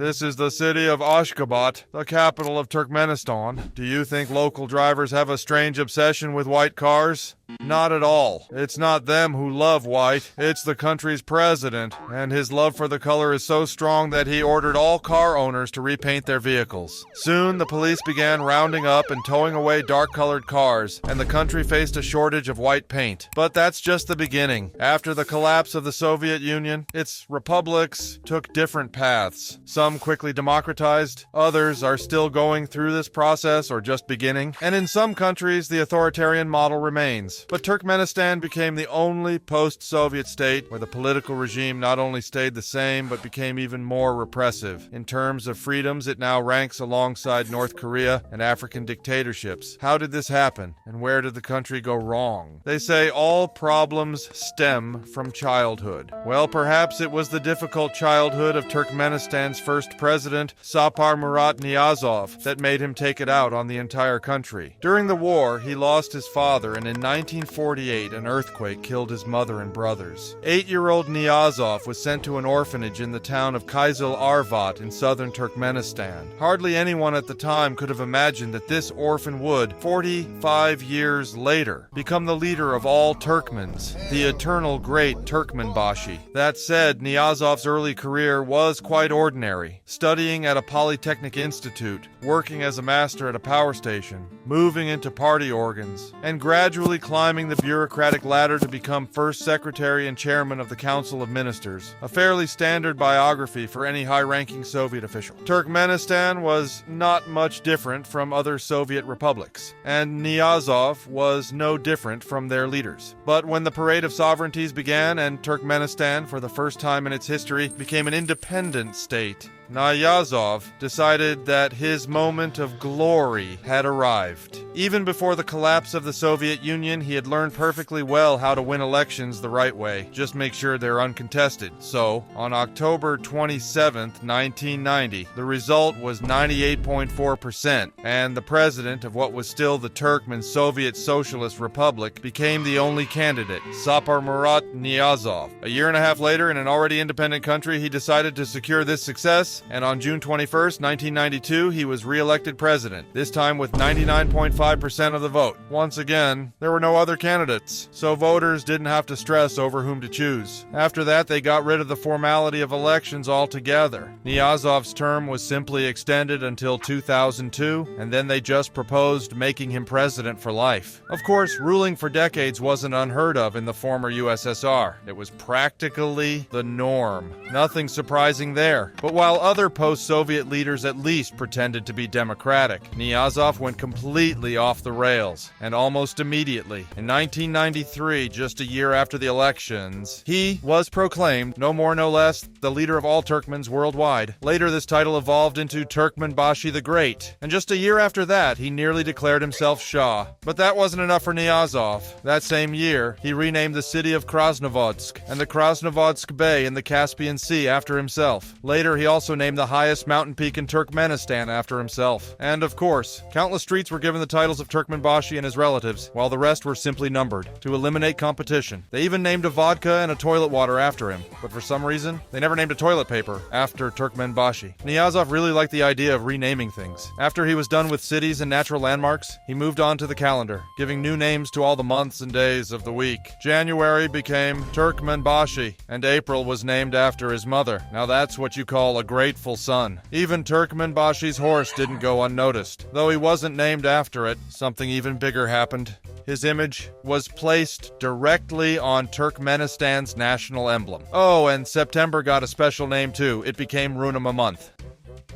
This is the city of Ashgabat, the capital of Turkmenistan. Do you think local drivers have a strange obsession with white cars? Not at all. It's not them who love white, it's the country's president, and his love for the color is so strong that he ordered all car owners to repaint their vehicles. Soon, the police began rounding up and towing away dark-colored cars, and the country faced a shortage of white paint. But that's just the beginning. After the collapse of the Soviet Union, its republics took different paths. Some quickly democratized, others are still going through this process or just beginning, and in some countries, the authoritarian model remains. But Turkmenistan became the only post-Soviet state where the political regime not only stayed the same, but became even more repressive. In terms of freedoms, it now ranks alongside North Korea and African dictatorships. How did this happen, and where did the country go wrong? They say all problems stem from childhood. Well, perhaps it was the difficult childhood of Turkmenistan's first president, Sapar Murat Niyazov, that made him take it out on the entire country. During the war, he lost his father, and in 1948, an earthquake killed his mother and brothers. 8-year-old Niyazov was sent to an orphanage in the town of Kizil Arvat in southern Turkmenistan. Hardly anyone at the time could have imagined that this orphan would, 45 years later, become the leader of all Turkmens, the eternal great Turkmenbashi. That said, Niyazov's early career was quite ordinary, studying at a polytechnic institute, working as a master at a power station, moving into party organs, and gradually climbing the bureaucratic ladder to become first secretary and chairman of the Council of Ministers, a fairly standard biography for any high-ranking Soviet official. Turkmenistan was not much different from other Soviet republics, and Niyazov was no different from their leaders. But when the parade of sovereignties began and Turkmenistan, for the first time in its history, became an independent state, Niyazov decided that his moment of glory had arrived. Even before the collapse of the Soviet Union, he had learned perfectly well how to win elections the right way. Just make sure they're uncontested. So, on October 27th, 1990, the result was 98.4%, and the president of what was still the Turkmen Soviet Socialist Republic became the only candidate, Sapar Murat Niyazov. A year and a half later, in an already independent country, he decided to secure this success, and on June 21st, 1992, he was re-elected president, this time with 99.5% of the vote. Once again, there were no other candidates, so voters didn't have to stress over whom to choose. After that, they got rid of the formality of elections altogether. Niyazov's term was simply extended until 2002, and then they just proposed making him president for life. Of course, ruling for decades wasn't unheard of in the former USSR. It was practically the norm. Nothing surprising there. But while other post-Soviet leaders at least pretended to be democratic, Niyazov went completely off the rails, and almost immediately, in 1993, just a year after the elections, he was proclaimed, no more no less, the leader of all Turkmens worldwide. Later, this title evolved into Turkmenbashi the Great, and just a year after that, he nearly declared himself Shah. But that wasn't enough for Niyazov. That same year, he renamed the city of Krasnovodsk and the Krasnovodsk Bay in the Caspian Sea after himself. Later, he also named the highest mountain peak in Turkmenistan after himself. And of course, countless streets were given the titles of Turkmenbashi and his relatives, while the rest were simply numbered, to eliminate competition. They even named a vodka and a toilet water after him, but for some reason, they never named a toilet paper after Turkmenbashi. Niyazov really liked the idea of renaming things. After he was done with cities and natural landmarks, he moved on to the calendar, giving new names to all the months and days of the week. January became Turkmenbashi, and April was named after his mother. Now that's what you call a grateful son. Even Turkmenbashi's horse didn't go unnoticed. Though he wasn't named after it, something even bigger happened. His image was placed directly on Turkmenistan's national emblem. Oh, and September got a special name too. It became Ruhnama month.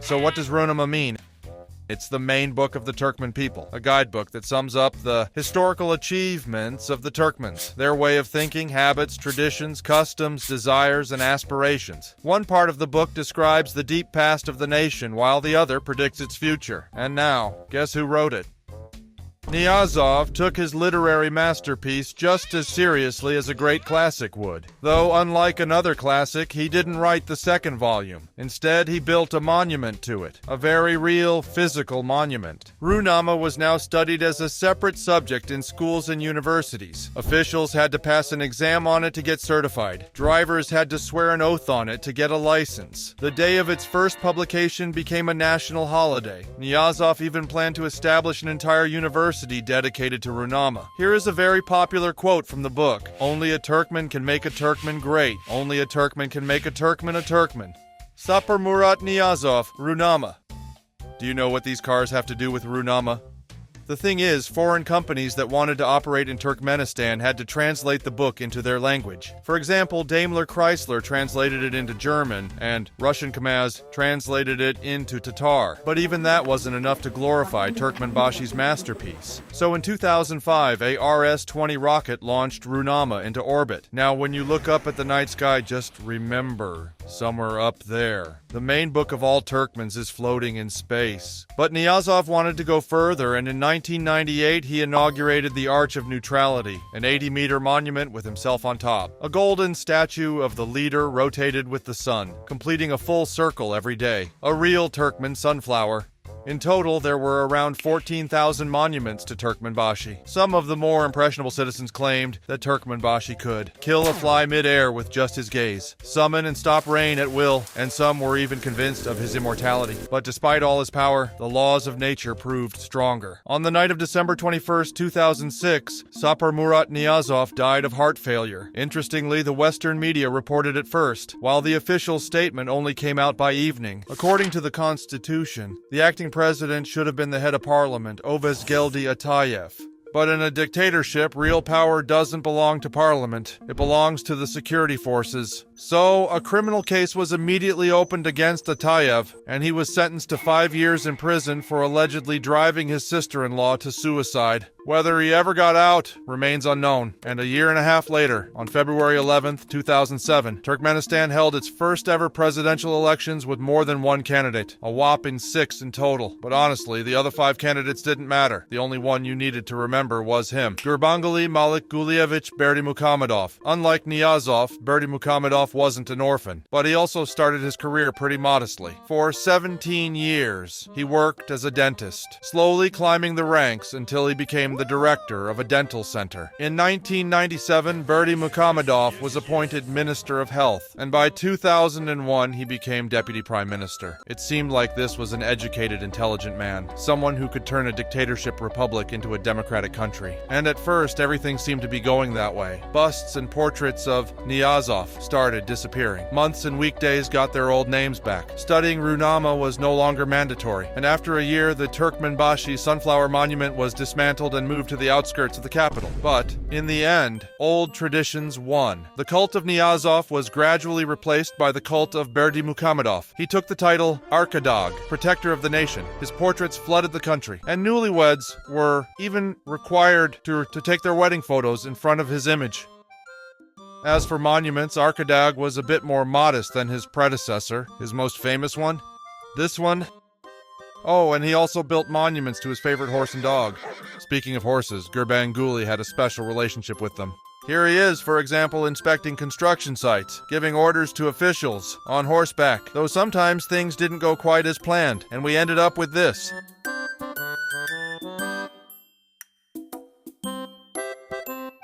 So what does Ruhnama mean? It's the main book of the Turkmen people, a guidebook that sums up the historical achievements of the Turkmens, their way of thinking, habits, traditions, customs, desires, and aspirations. One part of the book describes the deep past of the nation, while the other predicts its future. And now, guess who wrote it? Niyazov took his literary masterpiece just as seriously as a great classic would. Though, unlike another classic, he didn't write the second volume. Instead, he built a monument to it. A very real, physical monument. Ruhnama was now studied as a separate subject in schools and universities. Officials had to pass an exam on it to get certified. Drivers had to swear an oath on it to get a license. The day of its first publication became a national holiday. Niyazov even planned to establish an entire university dedicated to Ruhnama. Here is a very popular quote from the book. Only a Turkmen can make a Turkmen great. Only a Turkmen can make a Turkmen a Turkmen. Sapar Murat Niyazov, Ruhnama. Do you know what these cars have to do with Ruhnama? The thing is, foreign companies that wanted to operate in Turkmenistan had to translate the book into their language. For example, Daimler Chrysler translated it into German, and Russian Kamaz translated it into Tatar. But even that wasn't enough to glorify Turkmenbashi's masterpiece. So in 2005, a RS-20 rocket launched Ruhnama into orbit. Now, when you look up at the night sky, just remember, somewhere up there, the main book of all Turkmens is floating in space. But Niyazov wanted to go further, and in 1998, he inaugurated the Arch of Neutrality, an 80-meter monument with himself on top. A golden statue of the leader rotated with the sun, completing a full circle every day. A real Turkmen sunflower. In total, there were around 14,000 monuments to Turkmenbashi. Some of the more impressionable citizens claimed that Turkmenbashi could kill a fly mid-air with just his gaze, summon and stop rain at will, and some were even convinced of his immortality. But despite all his power, the laws of nature proved stronger. On the night of December 21, 2006, Sapar Murat Niyazov died of heart failure. Interestingly, the Western media reported it first, while the official statement only came out by evening. According to the Constitution, the acting president should have been the head of parliament, Ovadan-Depe Atayev. But in a dictatorship, real power doesn't belong to parliament. It belongs to the security forces. So, a criminal case was immediately opened against Atayev, and he was sentenced to 5 years in prison for allegedly driving his sister-in-law to suicide. Whether he ever got out remains unknown. And a year and a half later, on February 11, 2007, Turkmenistan held its first ever presidential elections with more than one candidate, a whopping 6 in total. But honestly, the other 5 candidates didn't matter. The only one you needed to remember was him. Gurbanguly Malik Gulievich Berdimuhamedov. Unlike Niyazov, Berdimuhamedov wasn't an orphan, but he also started his career pretty modestly. For 17 years, he worked as a dentist, slowly climbing the ranks until he became the director of a dental center. In 1997, Berdimuhamedov was appointed Minister of Health, and by 2001, he became Deputy Prime Minister. It seemed like this was an educated, intelligent man, someone who could turn a dictatorship republic into a democratic country. And at first, everything seemed to be going that way. Busts and portraits of Niyazov started disappearing. Months and weekdays got their old names back. Studying Ruhnama was no longer mandatory, and after a year, the Turkmenbashi Sunflower Monument was dismantled and moved to the outskirts of the capital. But, in the end, old traditions won. The cult of Niyazov was gradually replaced by the cult of Berdimuhamedov. He took the title Arkadag, protector of the nation. His portraits flooded the country, and newlyweds were even required to take their wedding photos in front of his image. As for monuments, Arkadag was a bit more modest than his predecessor, his most famous one. This one. Oh, and he also built monuments to his favorite horse and dog. Speaking of horses, Gurbanguly had a special relationship with them. Here he is, for example, inspecting construction sites, giving orders to officials, on horseback, though sometimes things didn't go quite as planned, and we ended up with this.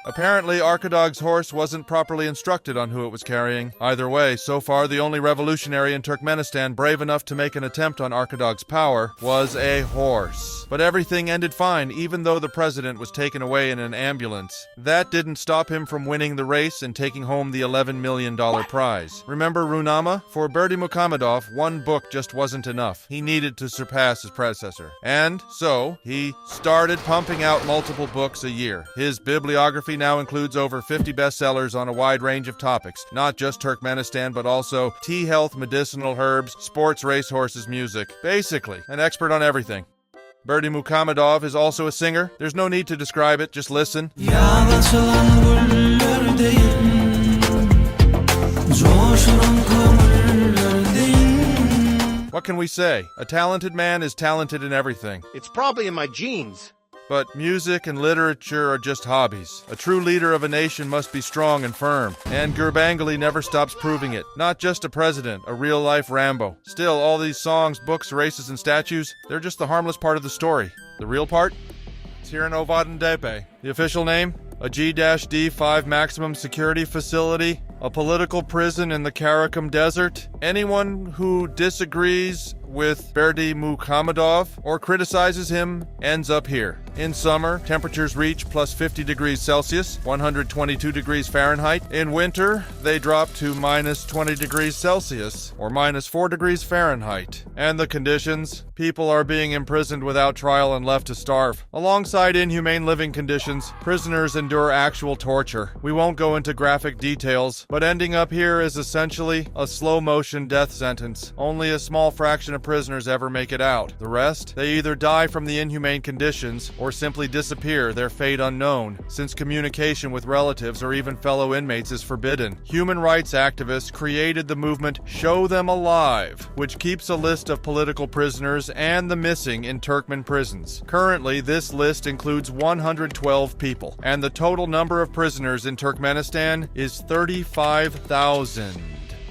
Apparently, Arkadag's horse wasn't properly instructed on who it was carrying. Either way, so far the only revolutionary in Turkmenistan brave enough to make an attempt on Arkadag's power was a horse. But everything ended fine, even though the president was taken away in an ambulance. That didn't stop him from winning the race and taking home the $11 million prize. Remember Ruhnama? For Berdimuhamedov, one book just wasn't enough. He needed to surpass his predecessor. And so, he started pumping out multiple books a year. His bibliography now includes over 50 bestsellers on a wide range of topics, not just Turkmenistan, but also tea, health, medicinal herbs, sports, racehorses, music. Basically, an expert on everything. Berdimuhamedov is also a singer. There's no need to describe it, just listen. What can we say? A talented man is talented in everything. It's probably in my genes. But music and literature are just hobbies. A true leader of a nation must be strong and firm. And Gurbanguly never stops proving it. Not just a president, a real-life Rambo. Still, all these songs, books, races, and statues, they're just the harmless part of the story. The real part? It's here in Ovadan-Depe. The official name? A G-D5 maximum security facility, a political prison in the Karakum Desert. Anyone who disagrees with Berdimuhamedov or criticizes him ends up here. In summer, temperatures reach plus 50 degrees Celsius, 122 degrees Fahrenheit. In winter, they drop to minus 20 degrees Celsius, or minus 4 degrees Fahrenheit. And the conditions? People are being imprisoned without trial and left to starve. Alongside inhumane living conditions, prisoners endure actual torture. We won't go into graphic details, but ending up here is essentially a slow-motion death sentence. Only a small fraction of prisoners ever make it out. The rest? They either die from the inhumane conditions or simply disappear, their fate unknown, since communication with relatives or even fellow inmates is forbidden. Human rights activists created the movement Show Them Alive, which keeps a list of political prisoners and the missing in Turkmen prisons. Currently, this list includes 112 people, and the total number of prisoners in Turkmenistan is 35,000.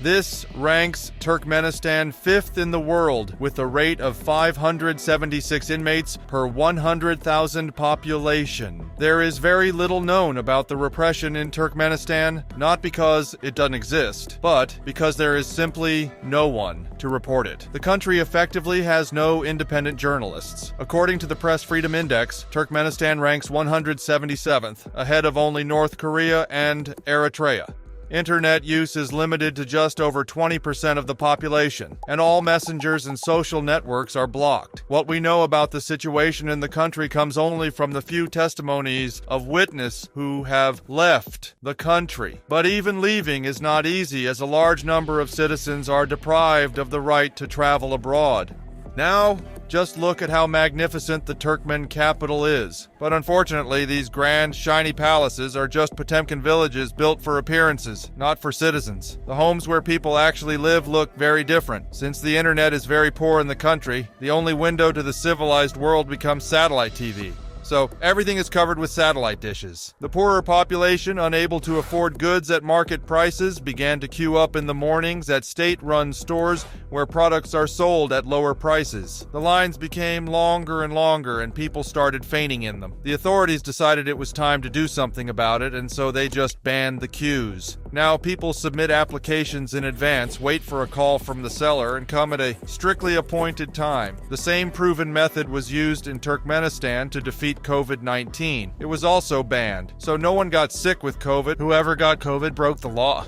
This ranks Turkmenistan 5th in the world, with a rate of 576 inmates per 100,000 population. There is very little known about the repression in Turkmenistan, not because it doesn't exist, but because there is simply no one to report it. The country effectively has no independent journalists. According to the Press Freedom Index, Turkmenistan ranks 177th, ahead of only North Korea and Eritrea. Internet use is limited to just over 20% of the population, and all messengers and social networks are blocked. What we know about the situation in the country comes only from the few testimonies of witnesses who have left the country. But even leaving is not easy, as a large number of citizens are deprived of the right to travel abroad. Now, just look at how magnificent the Turkmen capital is. But unfortunately, these grand, shiny palaces are just Potemkin villages built for appearances, not for citizens. The homes where people actually live look very different. Since the internet is very poor in the country, the only window to the civilized world becomes satellite TV. So everything is covered with satellite dishes. The poorer population, unable to afford goods at market prices, began to queue up in the mornings at state-run stores where products are sold at lower prices. The lines became longer and longer, and people started fainting in them. The authorities decided it was time to do something about it, and so they just banned the queues. Now people submit applications in advance, wait for a call from the seller, and come at a strictly appointed time. The same proven method was used in Turkmenistan to defeat COVID-19. It was also banned, so no one got sick with COVID. Whoever got COVID broke the law.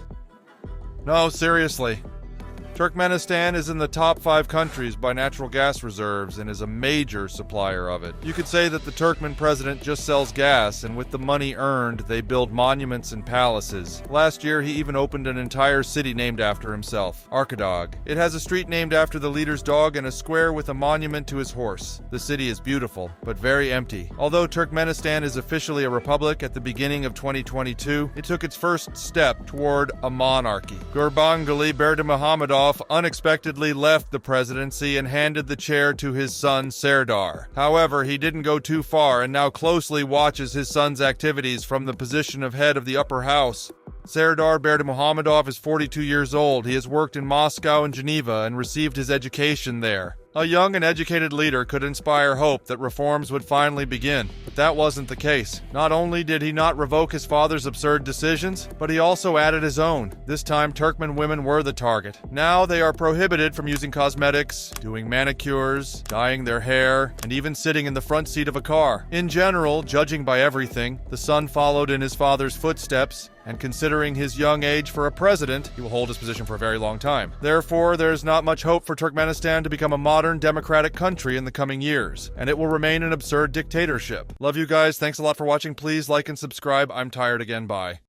No, seriously. Turkmenistan is in the top 5 countries by natural gas reserves and is a major supplier of it. You could say that the Turkmen president just sells gas, and with the money earned, they build monuments and palaces. Last year, he even opened an entire city named after himself, Arkadog. It has a street named after the leader's dog and a square with a monument to his horse. The city is beautiful, but very empty. Although Turkmenistan is officially a republic at the beginning of 2022, it took its first step toward a monarchy. Gurbanguly Berdimuhamedov unexpectedly left the presidency and handed the chair to his son Serdar. However, he didn't go too far and now closely watches his son's activities from the position of head of the upper house. Serdar Berdimuhamedov is 42 years old. He has worked in Moscow and Geneva and received his education there. A young and educated leader could inspire hope that reforms would finally begin, but that wasn't the case. Not only did he not revoke his father's absurd decisions, but he also added his own. This time, Turkmen women were the target. Now they are prohibited from using cosmetics, doing manicures, dyeing their hair, and even sitting in the front seat of a car. In general, judging by everything, the son followed in his father's footsteps, and considering his young age for a president, he will hold his position for a very long time. Therefore, there's not much hope for Turkmenistan to become a modern democratic country in the coming years, and it will remain an absurd dictatorship. Love you guys. Thanks a lot for watching. Please like and subscribe. I'm tired again. Bye.